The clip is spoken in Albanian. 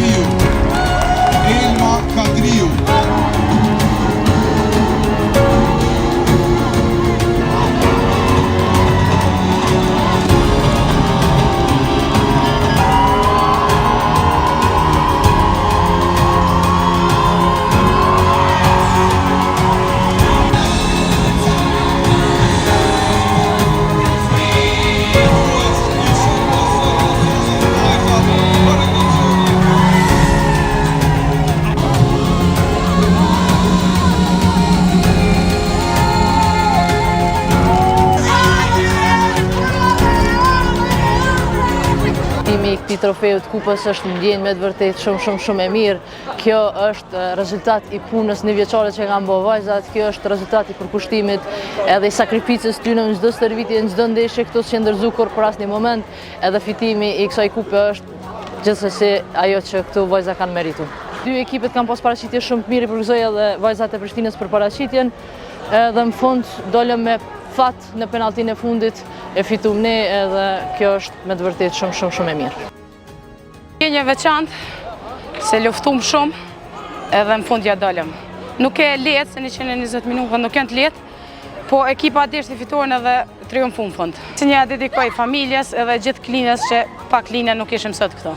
Kadriu. Elma Kadriu. I këtij trofeu të kupës është ndjenjë me të vërtet shumë e mirë. Kjo është rezultat i punës njëvjeçare që kanë bërë vajzat, kjo është rezultat i përkushtimit edhe i sakrificës tyre në çdo stërvitje, në çdo ndeshje, këto s'janë ndërzuar kur për asnjë moment, edhe fitimi i kësaj kupe është gjithsesi ajo që këto vajza kanë merituar. Dy ekipet kanë pas paraqitje shumë të mirë, përgëzoj edhe vajzat e Prishtinës për paraqitjen, edhe në fund dolëm me fat në penalltin e fundit e fitum ne, edhe kjo është me të vërtet shumë e mirë. Një veçantë, se luftum shumë, edhe në fund ja dalëm. Nuk e lehtë, se 120 minuta nuk janë të lehtë, po ekipa deshti fitoren edhe triumfu në fund. Si një dedikoj familjes edhe gjithë klinës që pa klinë nuk ishim sot këto.